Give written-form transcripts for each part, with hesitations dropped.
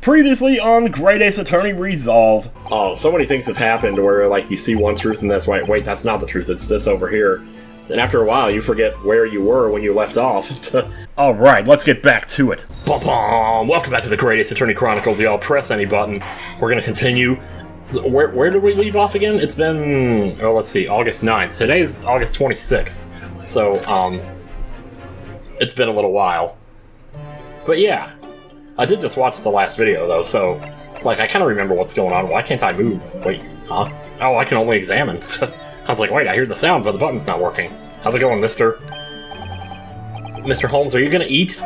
Previously on Great Ace Attorney Resolve. Oh, so many things have happened where, like, you see one truth and that's right. Wait, that's not the truth, it's this over here. And after a while, you forget where you were when you left off. Alright, let's get back to it. Bum bum! Welcome back to the Great Ace Attorney Chronicles, y'all. Press any button. We're gonna continue. Where did we leave off again? It's been, oh, let's see, August 9th. Today's August 26th. So, it's been a little while. But yeah. I did just watch the last video, though, so, like, I kind of remember what's going on. Why can't I move? Wait, huh? Oh, I can only examine. I was like, wait, I hear the sound, but the button's not working. How's it going, Mr. Holmes, are you gonna eat?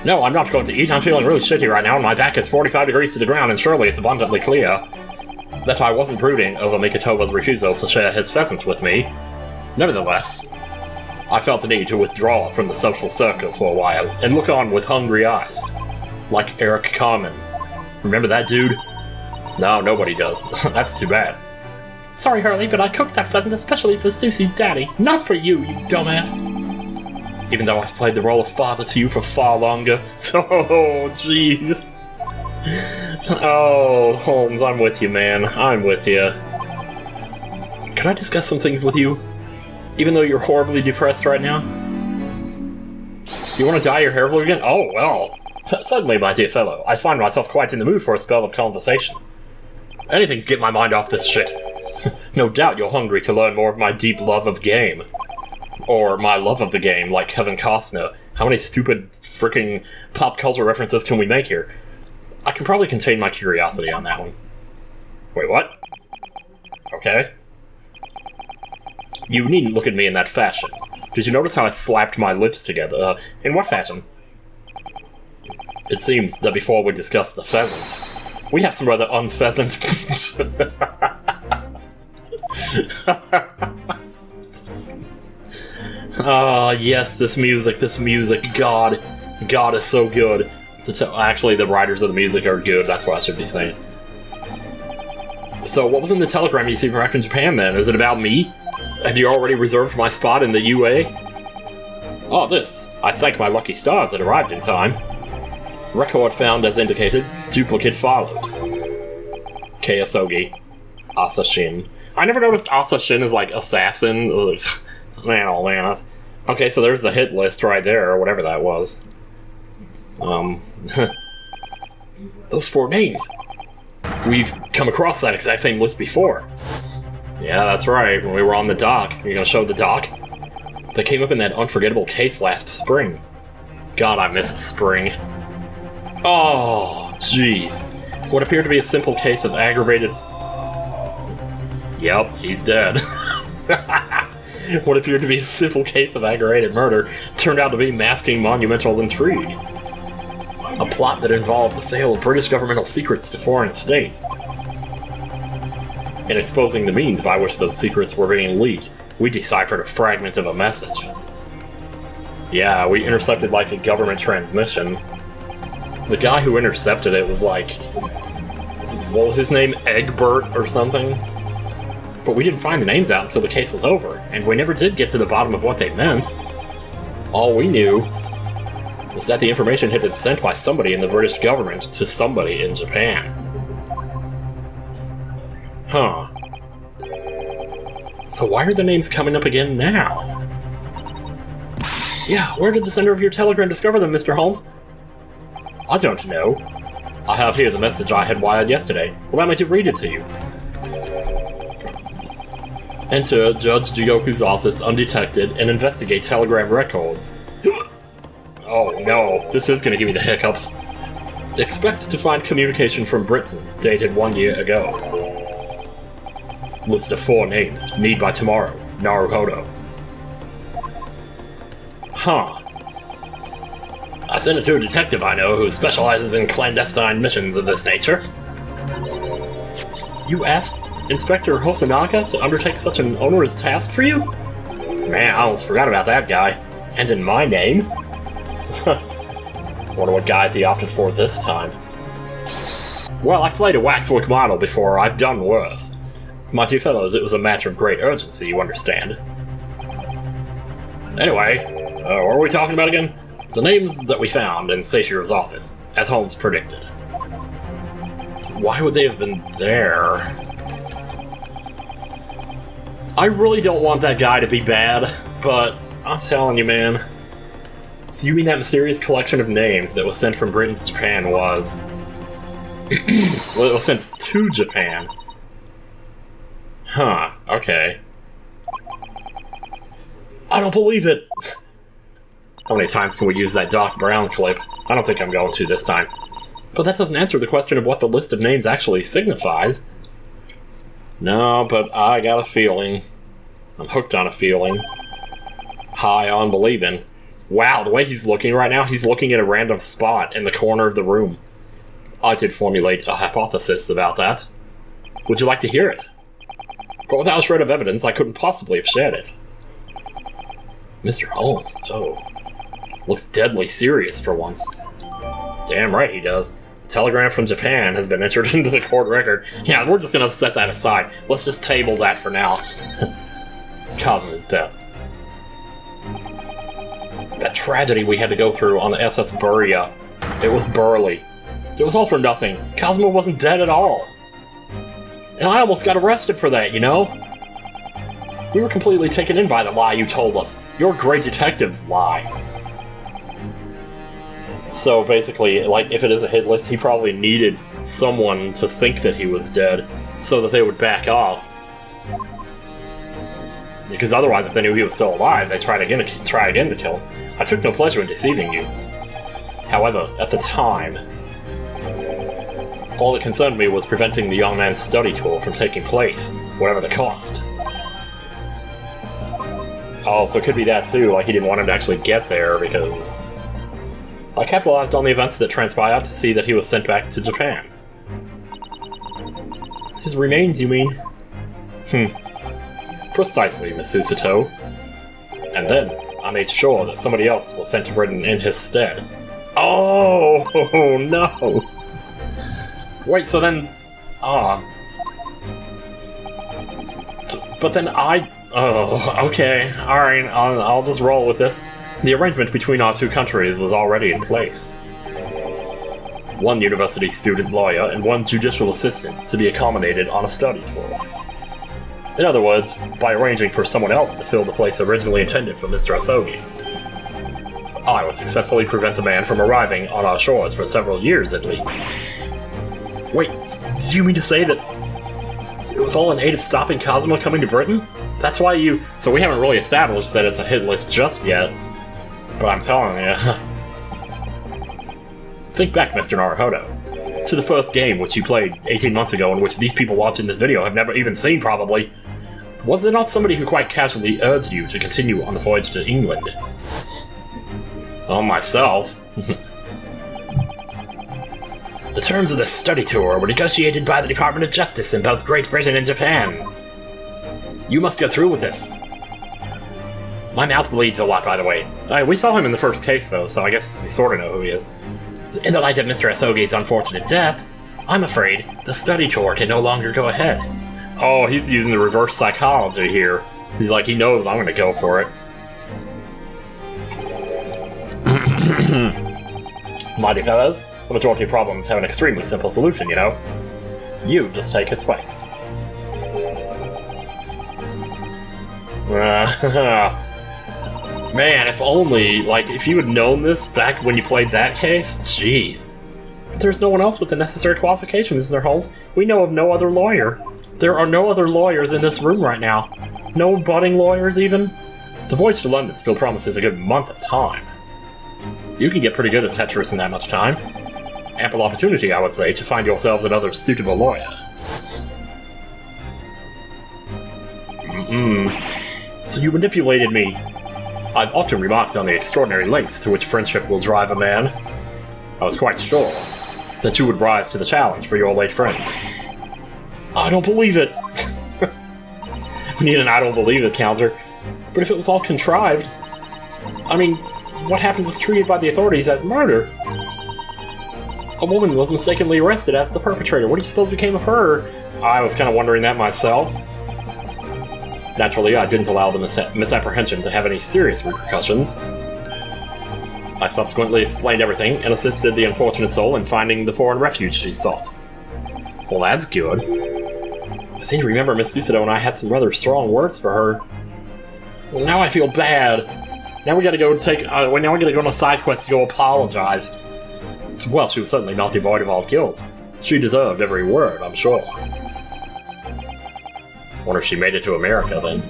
No, I'm not going to eat. I'm feeling really shitty right now, and my back is 45 degrees to the ground, and surely it's abundantly clear that I wasn't brooding over Mikotoba's refusal to share his pheasant with me. Nevertheless, I felt the need to withdraw from the social circle for a while and look on with hungry eyes. Like Eric Carmen. Remember that dude? No, nobody does. That's too bad. Sorry, Hurley, but I cooked that pheasant especially for Susie's daddy. Not for you, you dumbass. Even though I've played the role of father to you for far longer. Oh, jeez. Oh, Holmes, I'm with you, man. I'm with you. Can I discuss some things with you? Even though you're horribly depressed right now? You want to dye your hair blue again? Oh, well. Suddenly, my dear fellow, I find myself quite in the mood for a spell of conversation. Anything to get my mind off this shit. No doubt you're hungry to learn more of my deep love of game. Or my love of the game, like Kevin Costner. How many stupid freaking pop culture references can we make here? I can probably contain my curiosity on that one. Wait, what? Okay. You needn't look at me in that fashion. Did you notice how I slapped my lips together? In what fashion? It seems that before we discuss the pheasant, we have some rather unpheasant... Ah, yes, this music, God is so good. Actually, the writers of the music are good, that's what I should be saying. So, what was in the telegram you received from back from Japan, then? Is it about me? Have you already reserved my spot in the UA? Oh, this. I thank my lucky stars it arrived in time. Record found as indicated. Duplicate follows. K. Asogi. Asashin. I never noticed Asashin as, like, assassin. Man, oh man. Okay, so there's the hit list right there, or whatever that was. Those 4 names. We've come across that exact same list before. Yeah, that's right, when we were on the dock. You're gonna show the dock? They came up in that unforgettable case last spring. God, I miss spring. Oh, jeez. What appeared to be a simple case of aggravated... Yep, he's dead. What appeared to be a simple case of aggravated murder turned out to be masking monumental intrigue. A plot that involved the sale of British governmental secrets to foreign states. In exposing the means by which those secrets were being leaked, we deciphered a fragment of a message. Yeah, we intercepted like a government transmission. The guy who intercepted it was like... what was his name? Egbert or something? But we didn't find the names out until the case was over, and we never did get to the bottom of what they meant. All we knew was that the information had been sent by somebody in the British government to somebody in Japan. Huh. So why are the names coming up again now? Yeah, where did the sender of your telegram discover them, Mr. Holmes? I don't know. I have here the message I had wired yesterday. Allow me to read it to you. Enter Judge Jigoku's office undetected and investigate telegram records. Oh no, this is gonna give me the hiccups. Expect to find communication from Britain, dated 1 year ago. List of 4 names. Need by tomorrow. Naruhodo. Huh. I sent it to a detective I know who specializes in clandestine missions of this nature. You asked Inspector Hosonaga to undertake such an onerous task for you? Man, I almost forgot about that guy. And in my name? Wonder what guys he opted for this time. Well, I've played a waxwork model before. I've done worse. My dear fellows, it was a matter of great urgency, you understand. Anyway, what were we talking about again? The names that we found in Seishiro's office. as Holmes predicted. Why would they have been there? I really don't want that guy to be bad, but I'm telling you, man. So you mean that mysterious collection of names that was sent from Britain to Japan was... well, it was sent to Japan. Huh, okay. I don't believe it! How many times can we use that Doc Brown clip? I don't think I'm going to this time. But that doesn't answer the question of what the list of names actually signifies. No, but I got a feeling. I'm hooked on a feeling. High on believing. Wow, the way he's looking right now, he's looking at a random spot in the corner of the room. I did formulate a hypothesis about that. Would you like to hear it? But without a shred of evidence, I couldn't possibly have shared it. Mr. Holmes, oh. Looks deadly serious for once. Damn right he does. A telegram from Japan has been entered into the court record. Yeah, we're just gonna set that aside. Let's just table that for now. Kazuma's death. That tragedy we had to go through on the SS Buria. It was burly. It was all for nothing. Kazuma wasn't dead at all. And I almost got arrested for that, you know? We were completely taken in by the lie you told us. Your great detective's lie. So basically, like, if it is a hit list, he probably needed someone to think that he was dead so that they would back off. Because otherwise, if they knew he was still alive, they'd try again to kill him. I took no pleasure in deceiving you. However, at the time, all that concerned me was preventing the young man's study tour from taking place, whatever the cost. Oh, so it could be that too, like he didn't want him to actually get there because... I capitalized on the events that transpired to see that he was sent back to Japan. His remains, you mean? Precisely, Miss Susato. And then, I made sure that somebody else was sent to Britain in his stead. Oh, no! Wait, so then... But then I... Oh, okay, alright, I'll just roll with this. The arrangement between our two countries was already in place. One university student lawyer and one judicial assistant to be accommodated on a study tour. In other words, by arranging for someone else to fill the place originally intended for Mr. Asogi. I would successfully prevent the man from arriving on our shores for several years at least. Wait, do you mean to say that it was all in aid of stopping Kazuma coming to Britain? That's why you... So we haven't really established that it's a hit list just yet, but I'm telling you. Think back, Mr. Naruhodo, to the first game which you played 18 months ago and which these people watching this video have never even seen, probably. Was it not somebody who quite casually urged you to continue on the voyage to England? Oh, myself. The terms of this study tour were negotiated by the Department of Justice in both Great Britain and Japan. You must go through with this. My mouth bleeds a lot, by the way. We saw him in the first case, though, so I guess we sort of know who he is. In the light of Mr. Asogi's unfortunate death, I'm afraid the study tour can no longer go ahead. Oh, he's using the reverse psychology here. He's like, he knows I'm gonna go for it. Mighty fellows, the majority of problems have an extremely simple solution, you know? You just take his place. Man, if only, like, if you had known this back when you played that case, jeez. But there's no one else with the necessary qualifications, Mr. Holmes. We know of no other lawyer. There are no other lawyers in this room right now. No budding lawyers, even. The voyage to London still promises a good month of time. You can get pretty good at Tetris in that much time. Ample opportunity, I would say, to find yourselves another suitable lawyer. So you manipulated me. I've often remarked on the extraordinary lengths to which friendship will drive a man. I was quite sure that you would rise to the challenge for your late friend. I don't believe it! We need an I don't believe it counter. But if it was all contrived... I mean, what happened was treated by the authorities as murder. A woman was mistakenly arrested as the perpetrator. What do you suppose became of her? I was kind of wondering that myself. Naturally, I didn't allow the misapprehension to have any serious repercussions. I subsequently explained everything and assisted the unfortunate soul in finding the foreign refuge she sought. Well, that's good. I seem to remember Miss Susido and I had some rather strong words for her. Well, now I feel bad. Now we gotta go now we gotta go on a side quest to go apologize. Well, she was certainly not devoid of all guilt. She deserved every word, I'm sure. Wonder if she made it to America, then.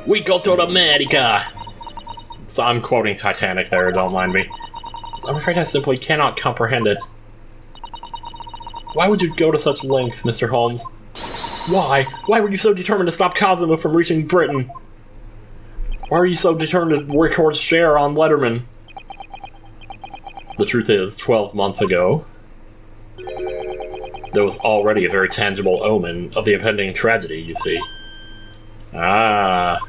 We go to America! So I'm quoting Titanic there, don't mind me. I'm afraid I simply cannot comprehend it. Why would you go to such lengths, Mr. Holmes? Why? Why were you so determined to stop Kazuma from reaching Britain? Why are you so determined to record share on Letterman? The truth is, 12 months ago, there was already a very tangible omen of the impending tragedy, you see. Ah.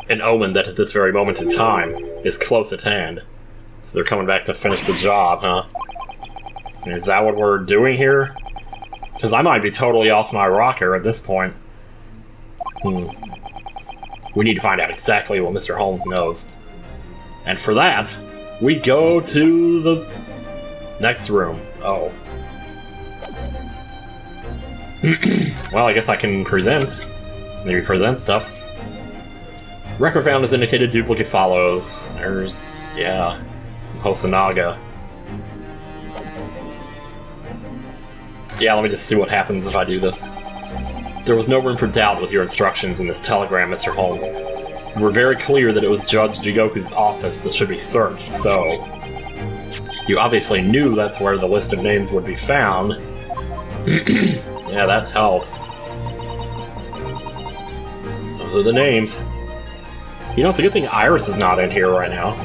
An omen that at this very moment in time is close at hand. So they're coming back to finish the job, huh? Is that what we're doing here? Because I might be totally off my rocker at this point. We need to find out exactly what Mr. Holmes knows. And for that, we go to the next room. Oh. Well, I guess I can present. Maybe present stuff. Record found as indicated, duplicate follows. There's, yeah, Hosonaga. Yeah, let me just see what happens if I do this. There was no room for doubt with your instructions in this telegram, Mr. Holmes. You were very clear that it was Judge Jigoku's office that should be searched, so... You obviously knew that's where the list of names would be found. Yeah, that helps. Those are the names. You know, it's a good thing Iris is not in here right now.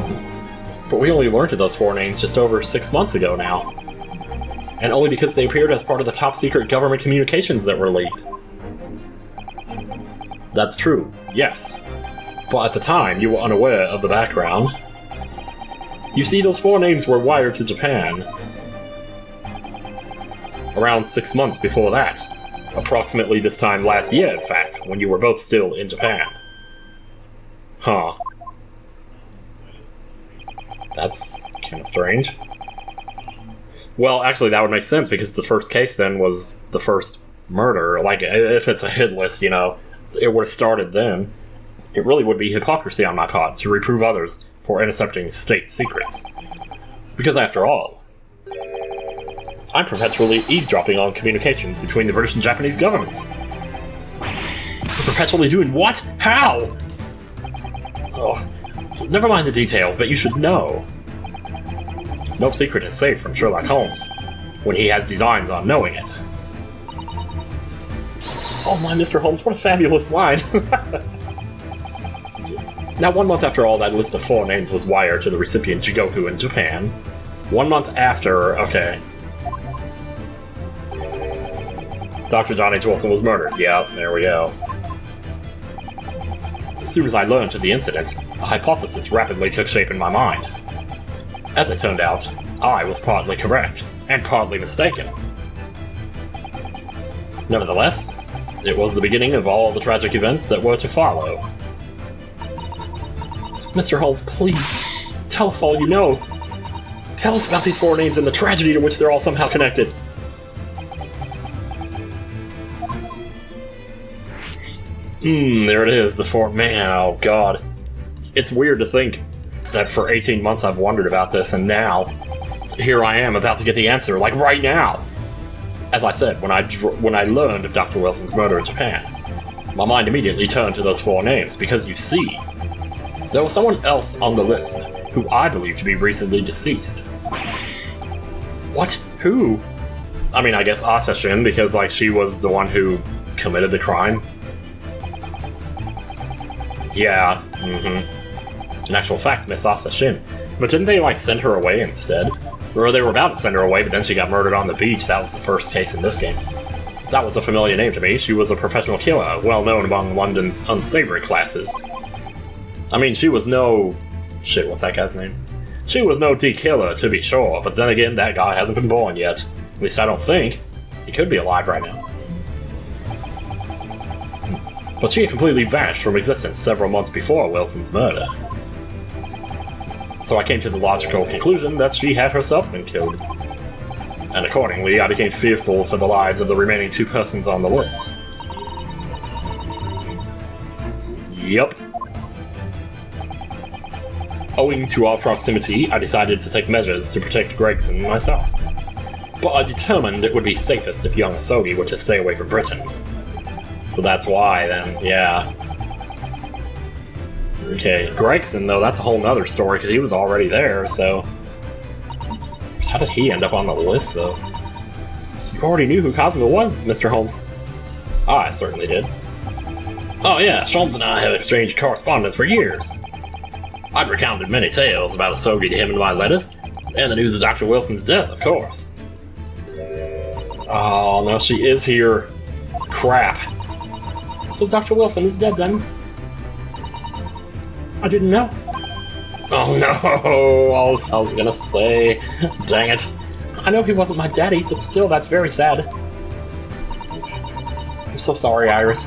But we only learned of those 4 names just over 6 months ago now. And only because they appeared as part of the top-secret government communications that were leaked. That's true, yes. But at the time, you were unaware of the background. You see, those 4 names were wired to Japan. Around 6 months before that. Approximately this time last year, in fact, when you were both still in Japan. Huh. That's kinda strange. Well, actually, that would make sense, because the first case, then, was the first murder. Like, if it's a hit list, you know, it would have started then. It really would be hypocrisy on my part to reprove others for intercepting state secrets. Because after all, I'm perpetually eavesdropping on communications between the British and Japanese governments. You're perpetually doing what? How? Oh, never mind the details, but you should know. No secret is safe from Sherlock Holmes, when he has designs on knowing it. Oh my, Mr. Holmes, what a fabulous line! Now, 1 month after all, that list of 4 names was wired to the recipient Jigoku in Japan. 1 month after, okay. Dr. John H. Wilson was murdered. Yep, there we go. As soon as I learned of the incident, a hypothesis rapidly took shape in my mind. As it turned out, I was partly correct, and partly mistaken. Nevertheless, it was the beginning of all the tragic events that were to follow. Mr. Holmes, please, tell us all you know. Tell us about these 4 names and the tragedy to which they're all somehow connected. There it is, the 4th man, oh god. It's weird to think that for 18 months I've wondered about this, and now, here I am about to get the answer, like right now! As I said, when I learned of Dr. Wilson's murder in Japan, my mind immediately turned to those 4 names, because you see, there was someone else on the list who I believe to be recently deceased. What? Who? I mean, I guess Asashin, because, like, she was the one who committed the crime. Yeah, In actual fact, Miss Asashin. But didn't they, like, send her away instead? Or they were about to send her away, but then she got murdered on the beach. That was the first case in this game. That was a familiar name to me. She was a professional killer, well known among London's unsavory classes. I mean, she was no... Shit, what's that guy's name? She was no D-killer, to be sure, but then again, that guy hasn't been born yet. At least I don't think. He could be alive right now. But she had completely vanished from existence several months before Wilson's murder. So I came to the logical conclusion that she had herself been killed. And accordingly, I became fearful for the lives of the remaining 2 persons on the list. Yup. Owing to our proximity, I decided to take measures to protect Gregson myself. But I determined it would be safest if young Asogi were to stay away from Britain. So that's why, then, yeah. Okay, Gregson, though, that's a whole nother story, because he was already there, so... How did he end up on the list, though? You already knew who Cosmo was, Mr. Holmes. I certainly did. Oh yeah, Holmes and I have exchanged correspondence for years. I'd recounted many tales about Asogi to him in my letters, and the news of Dr. Wilson's death, of course. Oh, no, she is here. Crap. So Dr. Wilson is dead, then? I didn't know. Oh no, I was gonna say. Dang it. I know he wasn't my daddy, but still, that's very sad. I'm so sorry, Iris.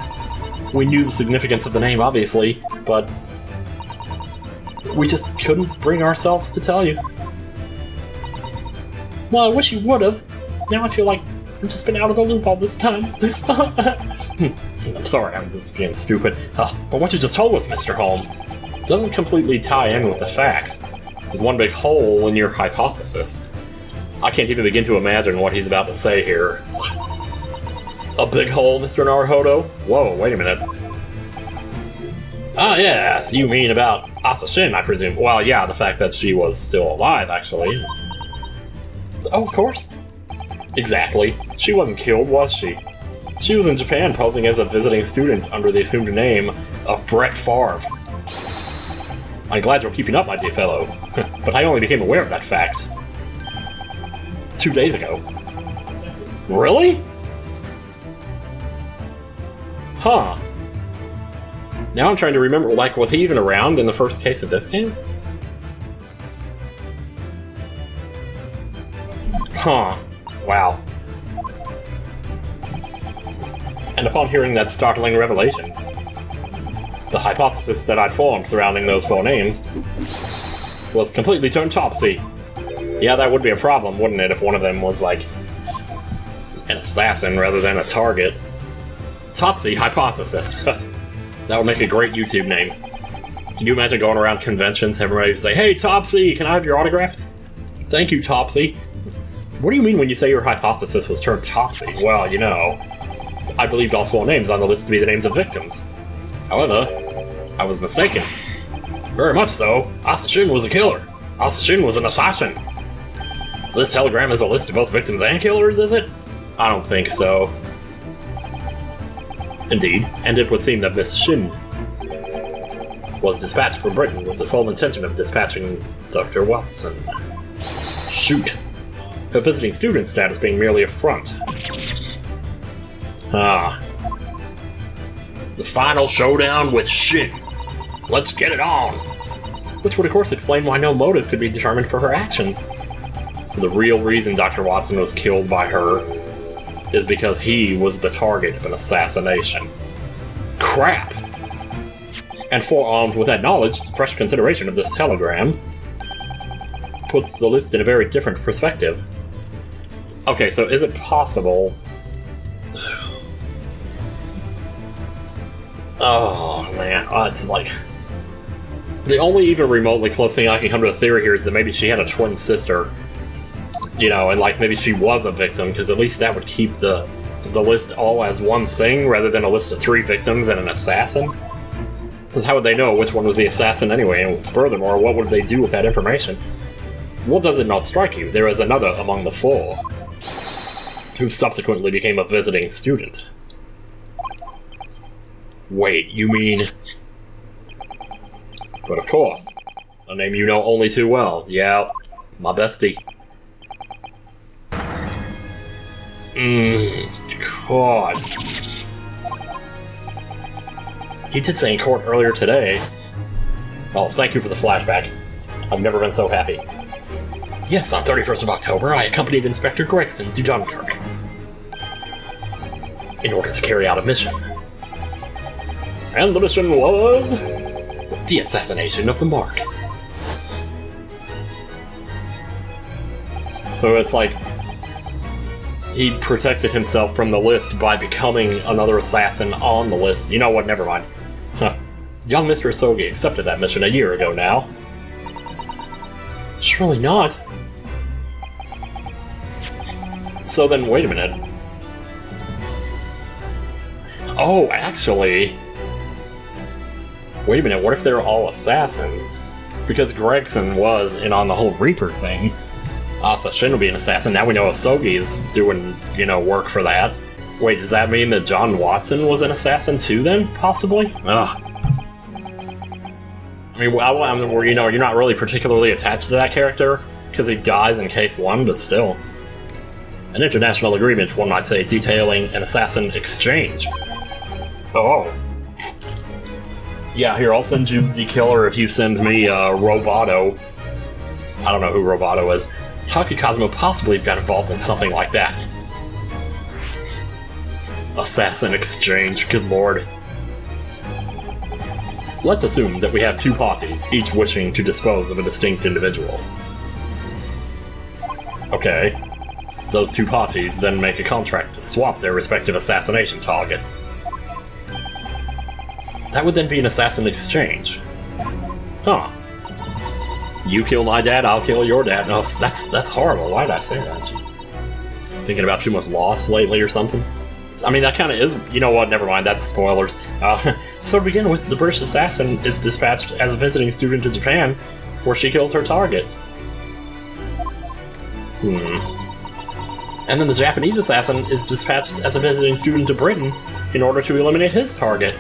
We knew the significance of the name, obviously, but we just couldn't bring ourselves to tell you. Well, I wish you would've. Now I feel like I've just been out of the loop all this time. I'm sorry, I'm just being stupid. But what you just told us, Mr. Holmes, doesn't completely tie in with the facts. There's one big hole in your hypothesis. I can't even begin to imagine what he's about to say here. A big hole, Mr. Naruhodo? Whoa, wait a minute. Ah, yes, you mean about Asashin, I presume. Well, yeah, the fact that she was still alive, actually. Oh, of course. Exactly. She wasn't killed, was she? She was in Japan posing as a visiting student under the assumed name of Brett Favre. I'm glad you're keeping up, my dear fellow, but I only became aware of that fact 2 days ago. Really? Huh. Now I'm trying to remember, like, was he even around in the first case of this game? Huh. Wow. And upon hearing that startling revelation, the hypothesis that I'd formed surrounding those 4 names was completely turned topsy. Yeah, that would be a problem, wouldn't it, if one of them was, like, an assassin rather than a target. Topsy hypothesis. That would make a great YouTube name. Can you imagine going around conventions, everybody say, "Hey, Topsy, can I have your autograph?" "Thank you, Topsy." What do you mean when you say your hypothesis was turned topsy? Well, you know, I believed all 4 names on the list to be the names of victims. However, I was mistaken. Very much so. Asashin was a killer. Asashin was an assassin. So this telegram is a list of both victims and killers, is it? I don't think so. Indeed, and it would seem that Miss Shin was dispatched from Britain with the sole intention of dispatching Dr. Watson. Shoot. Her visiting student status being merely a front. Ah. The final showdown with Shin. Let's get it on! Which would of course explain why no motive could be determined for her actions. So the real reason Dr. Watson was killed by her is because he was the target of an assassination. Crap! And forearmed with that knowledge, fresh consideration of this telegram puts the list in a very different perspective. Okay, so is it possible... Oh, man. It's like... The only even remotely close thing I can come to a theory here is that maybe she had a twin sister. You know, and like maybe she was a victim, because at least that would keep the list all as one thing, rather than a list of 3 victims and an assassin. Because how would they know which one was the assassin anyway? And furthermore, what would they do with that information? What does it not strike you? There is another among the 4, who subsequently became a visiting student. Wait, you mean... But of course, a name you know only too well. Yeah, my bestie. God. He did say in court earlier today. Oh, thank you for the flashback. I've never been so happy. Yes, on 31st of October, I accompanied Inspector Gregson to Dunkirk in order to carry out a mission. And the mission was... the assassination of the Mark. So it's like he protected himself from the list by becoming another assassin on the list. You know what? Never mind. Huh. Young Mr. Asogi accepted that mission a year ago now. Surely not. So then, wait a minute. Oh, actually... Wait a minute, what if they're all assassins? Because Gregson was in on the whole Reaper thing. So Shin will be an assassin. Now we know Asogi is doing, work for that. Wait, does that mean that John Watson was an assassin too then, possibly? Ugh. I mean, you're not really particularly attached to that character, because he dies in Case 1, but still. An international agreement, one might say, detailing an assassin exchange. Oh. Yeah, here, I'll send you the killer if you send me, Roboto. I don't know who Roboto is. How could Cosmo possibly have got involved in something like that? Assassin exchange, good lord. Let's assume that we have two parties, each wishing to dispose of a distinct individual. Okay. Those two parties then make a contract to swap their respective assassination targets. That would then be an assassin exchange. Huh. So you kill my dad, I'll kill your dad. No, that's horrible. Why did I say that? So thinking about too much loss lately or something? I mean, that kind of is... You know what? Never mind. That's spoilers. So to begin with, the British assassin is dispatched as a visiting student to Japan, where she kills her target. And then the Japanese assassin is dispatched as a visiting student to Britain in order to eliminate his target.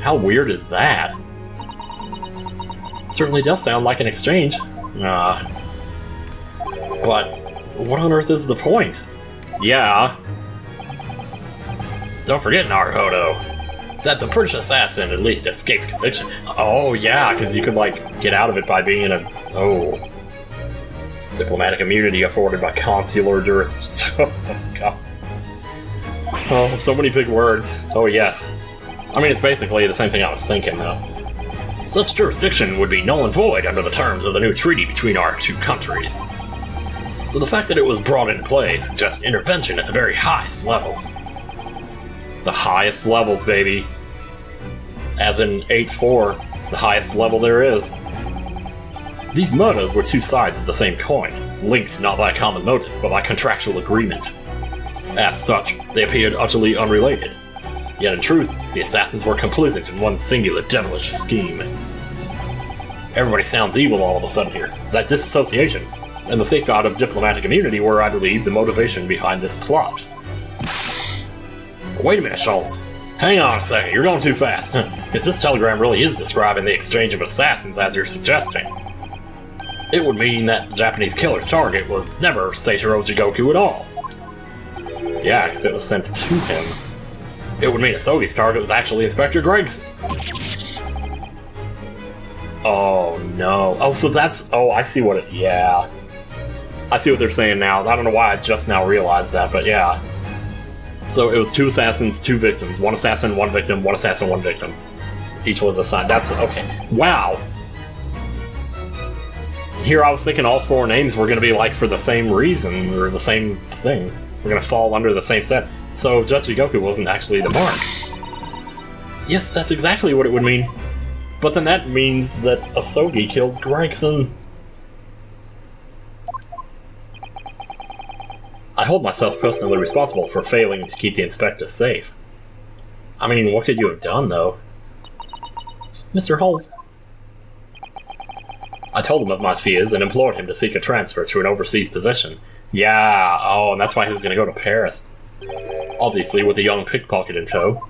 How weird is that? It certainly does sound like an exchange. But what on earth is the point? Yeah. Don't forget, Naruhodo, that the British assassin at least escaped conviction. Oh yeah, because you could, get out of it by being in a... Oh. Diplomatic immunity afforded by consular jurisdiction. Oh, God. Oh, so many big words. Oh, yes. I mean, it's basically the same thing I was thinking, though. Such jurisdiction would be null and void under the terms of the new treaty between our two countries. So the fact that it was brought into play suggests intervention at the very highest levels. The highest levels, baby. As in 8-4, the highest level there is. These murders were two sides of the same coin, linked not by a common motive, but by contractual agreement. As such, they appeared utterly unrelated. Yet in truth, the assassins were complicit in one singular devilish scheme. Everybody sounds evil all of a sudden here. That disassociation and the safeguard of diplomatic immunity were, I believe, the motivation behind this plot. Wait a minute, Holmes. Hang on a second, you're going too fast. If this telegram really is describing the exchange of assassins as you're suggesting, it would mean that the Japanese killer's target was never Seishiro Jigoku at all. Yeah, because it was sent to him. It would mean Asogi's target was actually Inspector Gregson. Oh no. Oh, so that's... Oh, I see what it... Yeah. I see what they're saying now. I don't know why I just now realized that, but yeah. So it was two assassins, two victims. One assassin, one victim, one assassin, one victim. Each was assigned. That's... Okay. Wow! Here I was thinking all four names were going to be, for the same reason, or the same thing. We're going to fall under the same set. So Jigoku wasn't actually the mark. Yes, that's exactly what it would mean. But then that means that Asogi killed Gregson. I hold myself personally responsible for failing to keep the inspector safe. I mean, what could you have done, though? Mr. Holmes. I told him of my fears and implored him to seek a transfer to an overseas position. Yeah, oh, and that's why he was going to go to Paris. Obviously, with a young pickpocket in tow.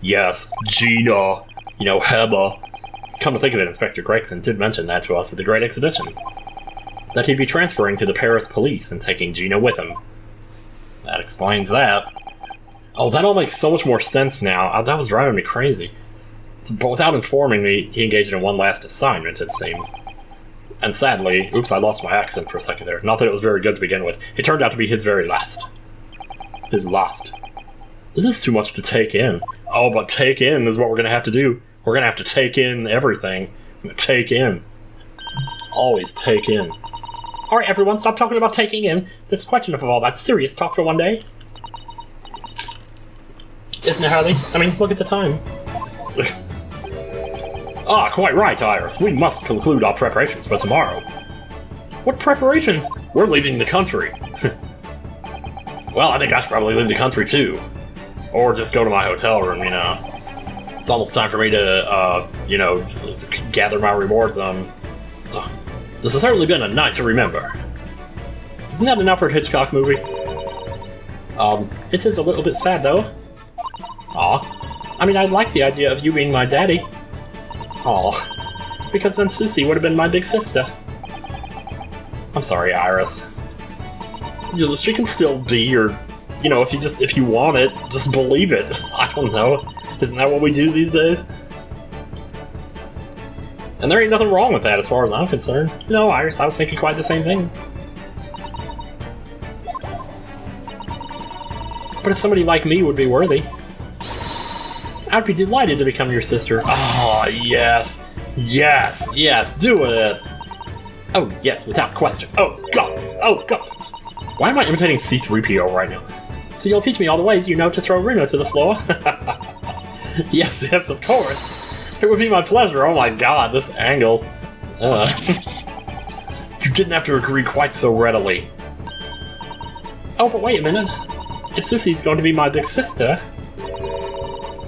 Yes, Gina. Heba. Come to think of it, Inspector Gregson did mention that to us at the Great Exhibition. That he'd be transferring to the Paris police and taking Gina with him. That explains that. Oh, that all makes so much more sense now. That was driving me crazy. But without informing me, he engaged in one last assignment, it seems. And sadly, oops, I lost my accent for a second there. Not that it was very good to begin with. It turned out to be his very last. His last. This is too much to take in. Oh, but take in is what we're going to have to do. We're going to have to take in everything. Take in. Always take in. Alright, everyone, stop talking about taking in. There's quite enough of all that serious talk for one day. Isn't it, Harley? I mean, look at the time. Ah, quite right, Iris. We must conclude our preparations for tomorrow. What preparations? We're leaving the country. Well, I think I should probably leave the country too. Or just go to my hotel room, you know. It's almost time for me to, you know, gather my rewards on... This has certainly been a night to remember. Isn't that an Alfred Hitchcock movie? It is a little bit sad, though. Aw. I mean, I like the idea of you being my daddy. Aw. Because then Susie would have been my big sister. I'm sorry, Iris. She can still be your... You know, if you want it, just believe it. I don't know. Isn't that what we do these days? And there ain't nothing wrong with that as far as I'm concerned. No, Iris, I was thinking quite the same thing. But if somebody like me would be worthy, I'd be delighted to become your sister. Oh, yes. Yes, yes, do it. Oh, yes, without question. Oh, God. Oh, God. Why am I imitating C-3PO right now? So you'll teach me all the ways you know to throw Reno to the floor? Yes, yes, of course. It would be my pleasure. Oh my God, this angle. You didn't have to agree quite so readily. Oh, but wait a minute. If Susie's going to be my big sister,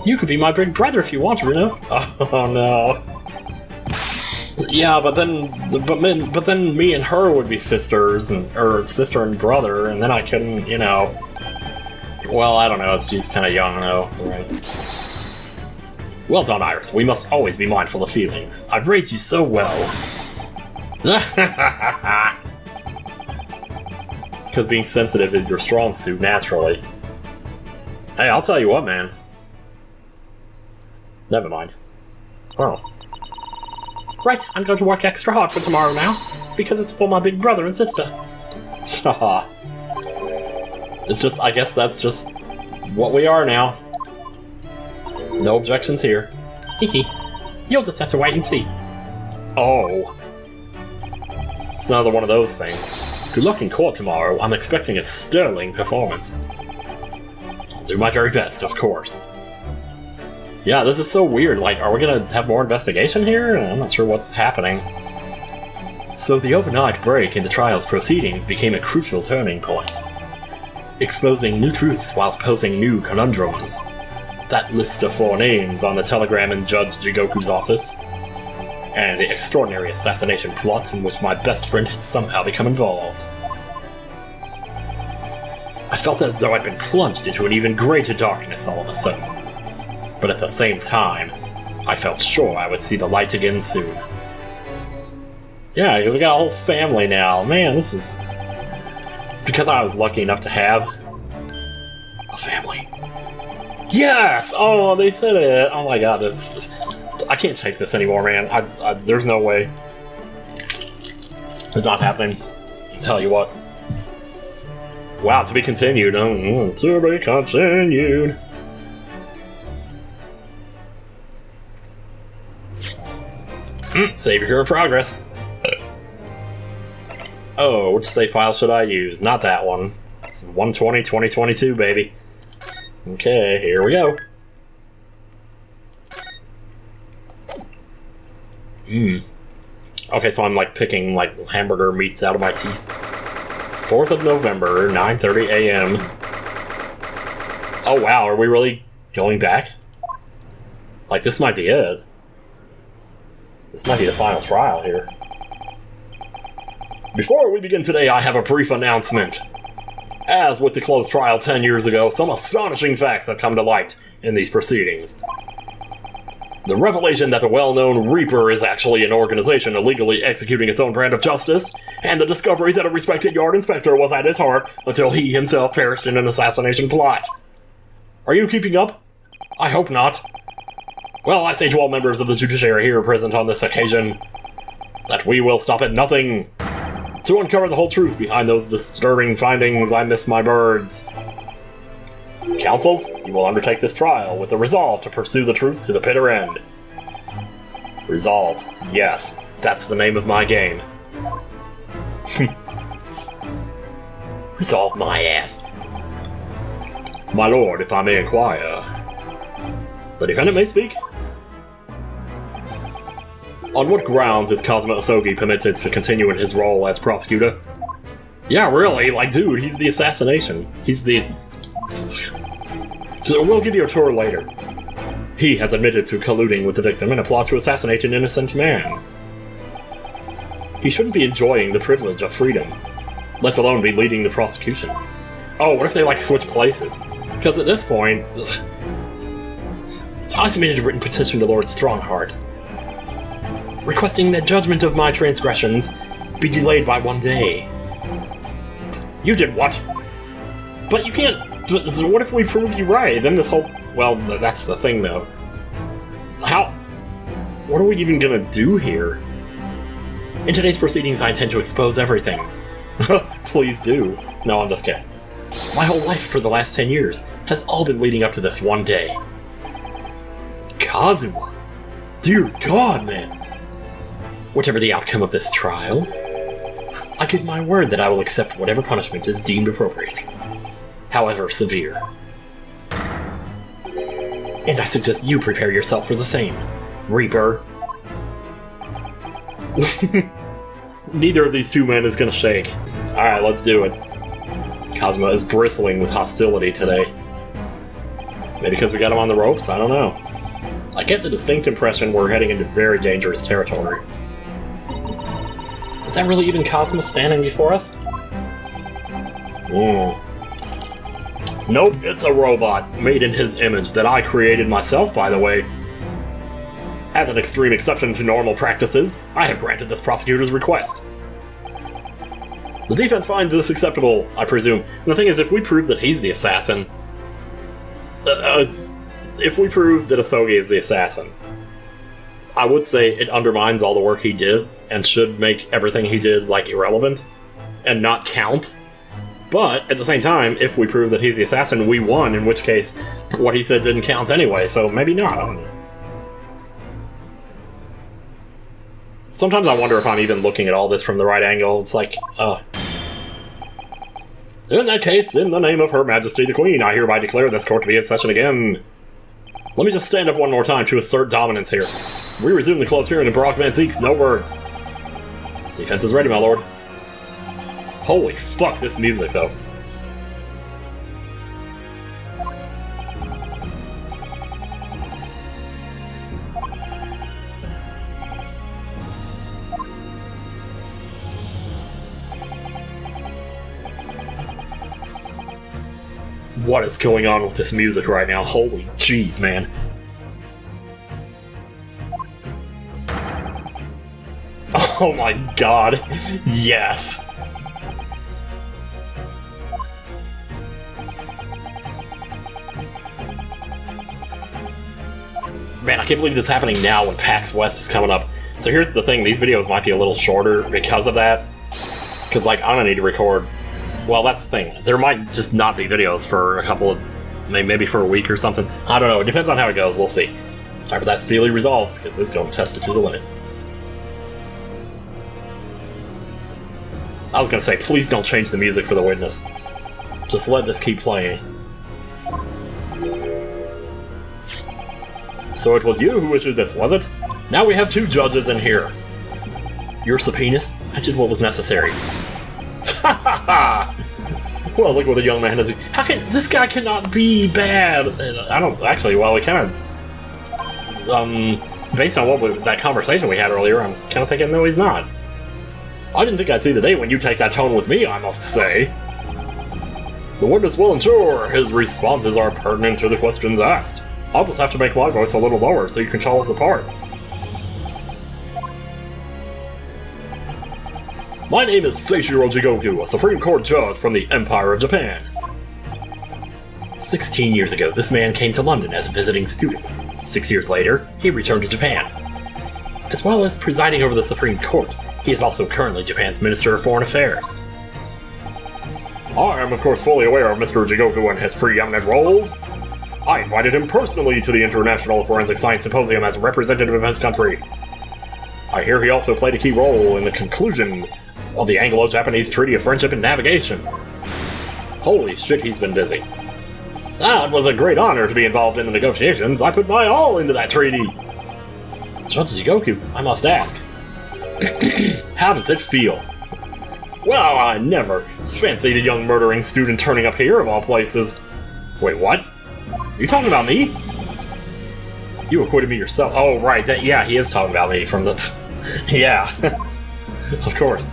you could be my big brother if you want, Reno. Oh no. Yeah, but then me and her would be sisters, or sister and brother, and then I couldn't, you know. Well, I don't know. She's kind of young though, right? Well done, Iris. We must always be mindful of feelings. I've raised you so well. Because being sensitive is your strong suit, naturally. Hey, I'll tell you what, man. Never mind. Oh. Right, I'm going to work extra hard for tomorrow now, because it's for my big brother and sister. Haha. It's just, I guess that's just what we are now. No objections here. Hehe. You'll just have to wait and see. Oh. It's another one of those things. Good luck in court tomorrow. I'm expecting a sterling performance. I'll do my very best, of course. Yeah, this is so weird. Like, are we gonna have more investigation here? I'm not sure what's happening. So the overnight break in the trial's proceedings became a crucial turning point. Exposing new truths whilst posing new conundrums. That list of 4 names on the telegram in Judge Jigoku's office. And the extraordinary assassination plot in which my best friend had somehow become involved. I felt as though I'd been plunged into an even greater darkness all of a sudden. But at the same time, I felt sure I would see the light again soon. Yeah, we got a whole family now. Man, this is... Because I was lucky enough to have... a family. Yes! Oh, they said it! Oh my God, that's... I can't take this anymore, man. There's no way. It's not happening. I'll tell you what. Wow, to be continued. To be continued. Save your current progress. Oh, which save file should I use? Not that one. It's 120/2022, baby. Okay, here we go. Okay, so I'm like picking like hamburger meats out of my teeth. 4th of November, 9:30 a.m. Oh wow, are we really going back? Like, this might be it. This might be the final trial here. Before we begin today, I have a brief announcement. As with the closed trial 10 years ago, some astonishing facts have come to light in these proceedings. The revelation that the well-known Reaper is actually an organization illegally executing its own brand of justice, and the discovery that a respected yard inspector was at its heart until he himself perished in an assassination plot. Are you keeping up? I hope not. Well, I say to all members of the judiciary here present on this occasion, that we will stop at nothing to uncover the whole truth behind those disturbing findings. I miss my birds. Counsels, you will undertake this trial with the resolve to pursue the truth to the bitter end. Resolve. Yes, that's the name of my game. Resolve my ass. My lord, if I may inquire. The defendant may speak. On what grounds is Kazuma Asogi permitted to continue in his role as prosecutor? Yeah, really, like, dude, he's the assassination. He's the... We'll give you a tour later. He has admitted to colluding with the victim in a plot to assassinate an innocent man. He shouldn't be enjoying the privilege of freedom, let alone be leading the prosecution. Oh, what if they, like, switch places? Because at this point... I submitted a written petition to Lord Strongheart, requesting that judgment of my transgressions be delayed by 1 day. You did what? But you can't... So what if we prove you right? Then this whole... Well, that's the thing, though. How... What are we even gonna do here? In today's proceedings, I intend to expose everything. Please do. No, I'm just kidding. My whole life for the last 10 years has all been leading up to this 1 day. Kazuma. Dear God, man. Whatever the outcome of this trial, I give my word that I will accept whatever punishment is deemed appropriate, however severe. And I suggest you prepare yourself for the same, Reaper. Neither of these two men is gonna shake. Alright, let's do it. Kazuma is bristling with hostility today. Maybe because we got him on the ropes? I don't know. I get the distinct impression we're heading into very dangerous territory. Is that really even Kazuma standing before us? Nope, it's a robot, made in his image, that I created myself, by the way. As an extreme exception to normal practices, I have granted this prosecutor's request. The defense finds this acceptable, I presume. And the thing is, if we prove that he's the assassin... if we prove that Asogi is the assassin, I would say it undermines all the work he did, and should make everything he did, like, irrelevant, and not count. But, at the same time, if we prove that he's the assassin, we won, in which case, what he said didn't count anyway, so maybe not, I don't know. Sometimes I wonder if I'm even looking at all this from the right angle. It's like, in that case, in the name of Her Majesty the Queen, I hereby declare this court to be in session again. Let me just stand up one more time to assert dominance here. We resume the closed hearing in Brock Van Zeek's no words. Defense is ready, my lord. Holy fuck, this music, though. What is going on with this music right now? Holy jeez, man. Oh my god. Yes. Man, I can't believe this is happening now when PAX West is coming up. So here's the thing, these videos might be a little shorter because of that. Because, like, I'm gonna need to record... Well, that's the thing. There might just not be videos for a couple of... maybe for a week or something. I don't know, it depends on how it goes, we'll see. Time for that Steely Resolve, because it's going to test it to the limit. I was gonna say, please don't change the music for the witness. Just let this keep playing. So it was you who issued this, was it? Now we have 2 judges in here. Your subpoenas? I did what was necessary. Ha ha ha! Well, look what the young man has. How can this guy cannot be bad? I don't actually. Well, we kind of, based on that conversation we had earlier, I'm kind of thinking no, he's not. I didn't think I'd see the day when you take that tone with me, I must say. The witness will ensure his responses are pertinent to the questions asked. I'll just have to make my voice a little lower so you can tell us apart. My name is Seishiro Jigoku, a Supreme Court judge from the Empire of Japan. 16 years ago, this man came to London as a visiting student. 6 years later, he returned to Japan. As well as presiding over the Supreme Court, he is also currently Japan's Minister of Foreign Affairs. I am, of course, fully aware of Mr. Jigoku and his preeminent roles. I invited him personally to the International Forensic Science Symposium as a representative of his country. I hear he also played a key role in the conclusion of the Anglo-Japanese Treaty of Friendship and Navigation. Holy shit, he's been busy. It was a great honor to be involved in the negotiations. I put my all into that treaty. Judge Jigoku, I must ask. How does it feel? Well, I never fancied a young murdering student turning up here of all places. Wait, what? Are you talking about me? You acquitted me yourself. Oh, right. Yeah, he is talking about me from the... yeah. Of course.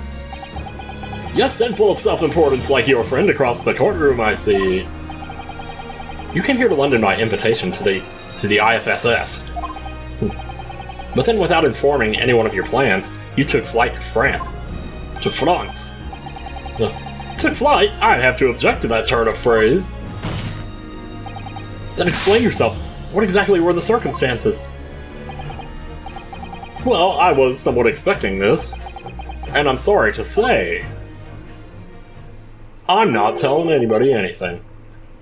Yes, and full of self-importance like your friend across the courtroom, I see. You came here to London by invitation to the IFSS. But then without informing anyone of your plans, you took flight to France. To France? Took flight? I'd have to object to that turn of phrase. Then explain yourself. What exactly were the circumstances? Well, I was somewhat expecting this. And I'm sorry to say, I'm not telling anybody anything.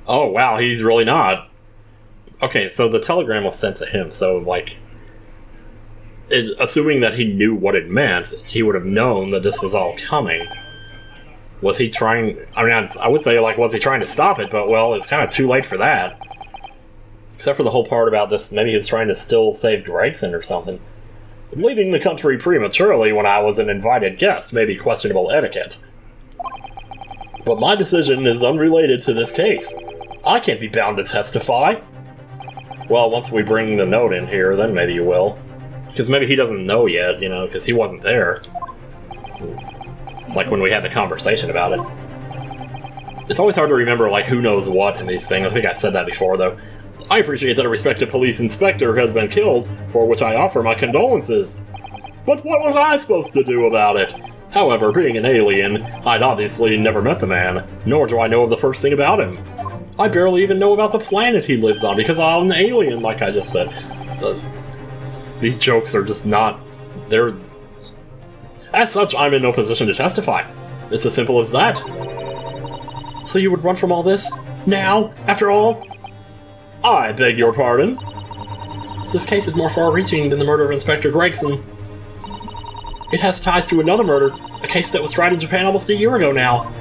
Oh, wow, he's really not. Okay, so the telegram was sent to him, so, like... assuming that he knew what it meant, he would have known that this was all coming. Was he trying... I mean, I would say, like, was he trying to stop it, but, well, it's kind of too late for that. Except for the whole part about this, maybe he was trying to still save Gregson or something. Leaving the country prematurely when I was an invited guest may be questionable etiquette. But my decision is unrelated to this case. I can't be bound to testify. Well, once we bring the note in here, then maybe you will. Because maybe he doesn't know yet, you know, because he wasn't there. Like when we had the conversation about it. It's always hard to remember, like, who knows what in these things. I think I said that before, though. I appreciate that a respected police inspector has been killed, for which I offer my condolences. But what was I supposed to do about it? However, being an alien, I'd obviously never met the man, nor do I know the first thing about him. I barely even know about the planet he lives on, because I'm an alien, like I just said. These jokes are just not... they're... As such, I'm in no position to testify. It's as simple as that. So you would run from all this? Now? After all? I beg your pardon? This case is more far-reaching than the murder of Inspector Gregson. It has ties to another murder, a case that was tried in Japan almost a year ago now.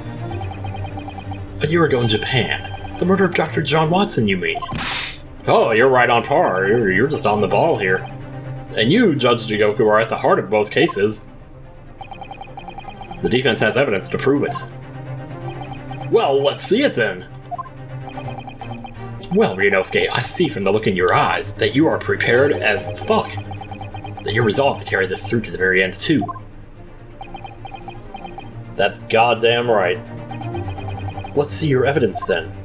A year ago in Japan? The murder of Dr. John Watson, you mean? Oh, you're right on par. You're just on the ball here. And you, Judge Jigoku, are at the heart of both cases. The defense has evidence to prove it. Well, let's see it then. Well, Ryunosuke, I see from the look in your eyes that you are prepared as fuck. That you're resolved to carry this through to the very end, too. That's goddamn right. Let's see your evidence, then.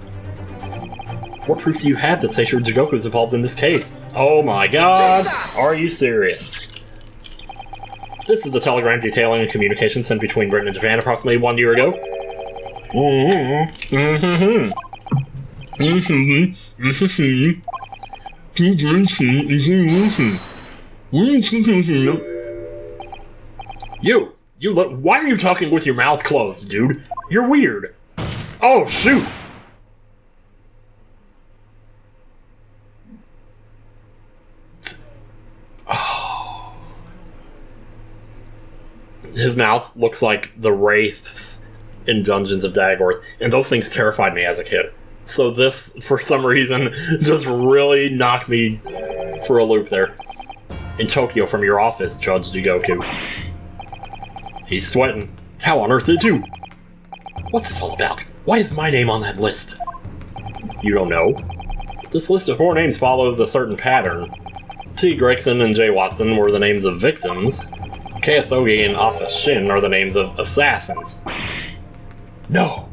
What proof do you have that Seishiro Jigoku is involved in this case? Oh my god! Are you serious? This is a telegram detailing a communication sent between Britain and Japan approximately 1 year ago. Why are you talking with your mouth closed, dude? You're weird. Oh, shoot! Oh. His mouth looks like the wraiths in Dungeons of Dagworth, and those things terrified me as a kid. So this, for some reason, just really knocked me for a loop there. In Tokyo, from your office, Judge Jigoku. He's sweating. How on earth did you? What's this all about? Why is my name on that list? You don't know? This list of 4 names follows a certain pattern. T. Gregson and J. Watson were the names of victims. K. Asogi and Asa Shin are the names of assassins. No!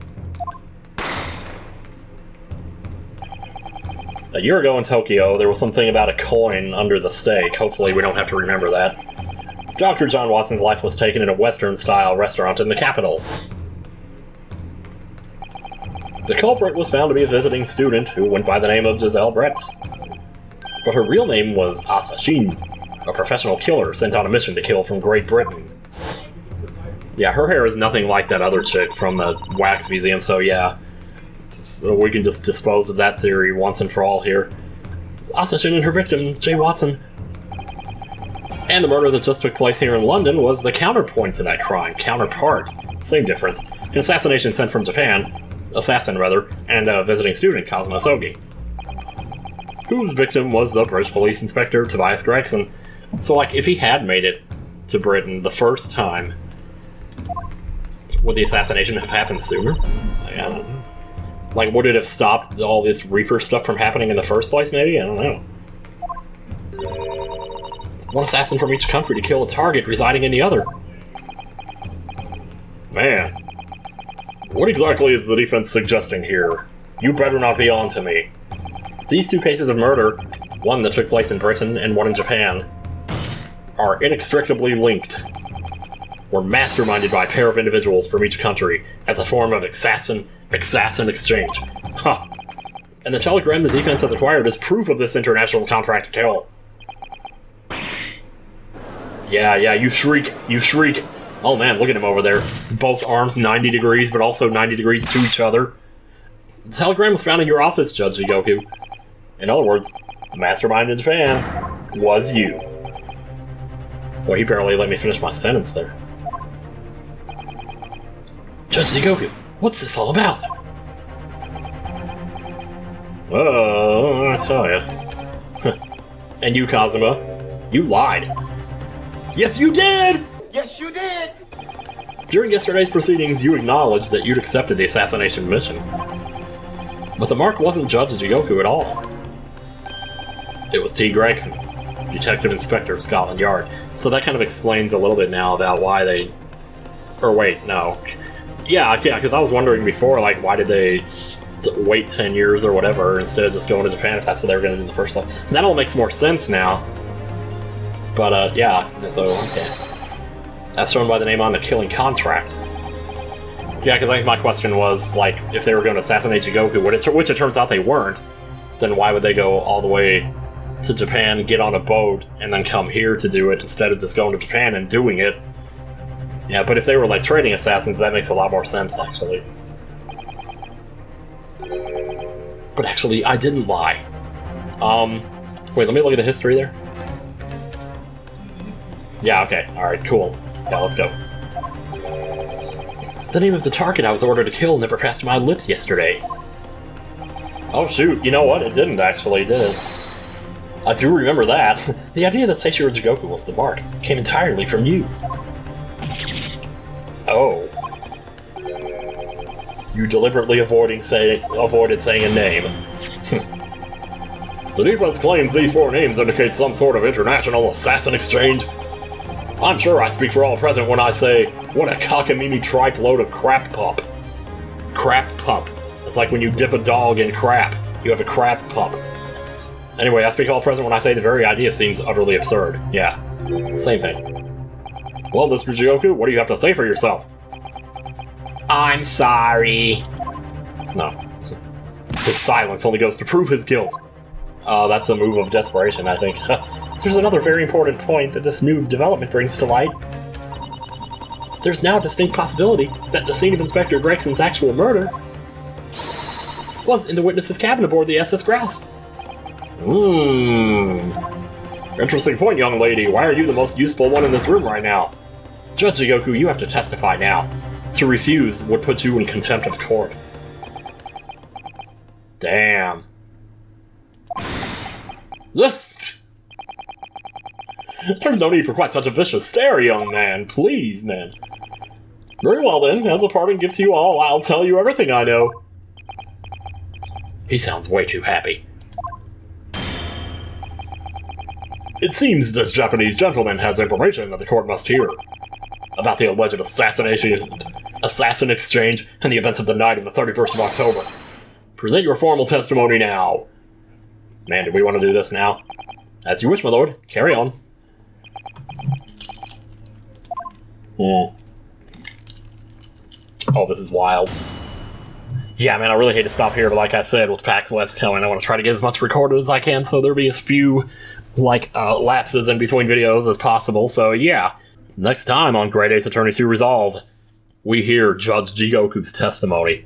A year ago in Tokyo, there was something about a coin under the stake. Hopefully we don't have to remember that. Dr. John Watson's life was taken in a Western-style restaurant in the capital. The culprit was found to be a visiting student who went by the name of Giselle Brett. But her real name was Asa Shin, a professional killer sent on a mission to kill from Great Britain. Yeah, her hair is nothing like that other chick from the Wax Museum, so yeah. So we can just dispose of that theory once and for all here. Asa Shin and her victim, Jay Watson. And the murder that just took place here in London was the counterpoint to that crime. Counterpart. Same difference. An assassination sent from Japan. assassin rather, and a visiting student, Kazuma Asogi, whose victim was the British police inspector, Tobias Gregson. So, like, if he had made it to Britain the first time, would the assassination have happened sooner? Like, I don't know. Like, would it have stopped all this Reaper stuff from happening in the first place, maybe? I don't know. One assassin from each country to kill a target residing in the other. Man. What exactly is the defense suggesting here? You better not be on to me. These two cases of murder, one that took place in Britain and one in Japan, are inextricably linked. Were masterminded by a pair of individuals from each country as a form of assassin exchange. Huh. And the telegram the defense has acquired is proof of this international contract to kill. Yeah, you shriek. Oh man, look at him over there. Both arms 90 degrees, but also 90 degrees to each other. The telegram was found in your office, Judge Jigoku. In other words, the mastermind in Japan was you. Well, he barely let me finish my sentence there. Judge Jigoku, what's this all about? I tell ya. And you, Kazuma, you lied. Yes, you did! Yes, you did! During yesterday's proceedings, you acknowledged that you'd accepted the assassination mission. But the mark wasn't Judge Jigoku at all. It was T. Gregson, Detective Inspector of Scotland Yard. So that kind of explains a little bit now about why they... Or wait, no. Yeah, because I was wondering before, like, why did they wait 10 years or whatever instead of just going to Japan if that's what they were going to do in the first place? And that all makes more sense now. But, yeah, so, okay. That's shown by the name on the killing contract. Yeah, because I think my question was, like, if they were going to assassinate Jigoku, which it turns out they weren't, then why would they go all the way to Japan, get on a boat, and then come here to do it instead of just going to Japan and doing it? Yeah, but if they were, like, trading assassins, that makes a lot more sense, actually. But actually, I didn't lie. Wait, let me look at the history there. Yeah, okay, alright, cool. Yeah, let's go. The name of the target I was ordered to kill never passed my lips yesterday. Oh shoot, you know what? It didn't actually, did it? I do remember that. The idea that Seishiro Jigoku was the mark came entirely from you. Oh. You deliberately avoided saying a name. The defense claims these 4 names indicate some sort of international assassin exchange. I'm sure I speak for all present when I say, what a cockamamie tripe load of crap pup. Crap pup. It's like when you dip a dog in crap. You have a crap pup. Anyway, I speak all present when I say the very idea seems utterly absurd. Yeah, same thing. Well, Mr. Jigoku, what do you have to say for yourself? I'm sorry. No. His silence only goes to prove his guilt. That's a move of desperation, I think. There's another very important point that this new development brings to light. There's now a distinct possibility that the scene of Inspector Gregson's actual murder was in the witness's cabin aboard the SS Grouse. Interesting point, young lady. Why are you the most useful one in this room right now? Judge Jigoku, you have to testify now. To refuse would put you in contempt of court. Damn. There's no need for quite such a vicious stare, young man. Please, man. Very well then, as a parting gift to you all, I'll tell you everything I know. He sounds way too happy. It seems this Japanese gentleman has information that the court must hear about the alleged assassin exchange and the events of the night of the 31st of October. Present your formal testimony now. Man, do we want to do this now? As you wish, my lord. Carry on. Oh, this is wild. Yeah, man, I really hate to stop here, but like I said, with PAX West coming, I want to try to get as much recorded as I can, so there'll be as few, lapses in between videos as possible. So, yeah. Next time on Grade Ace Attorney 2 Resolve, we hear Judge Jigoku's testimony.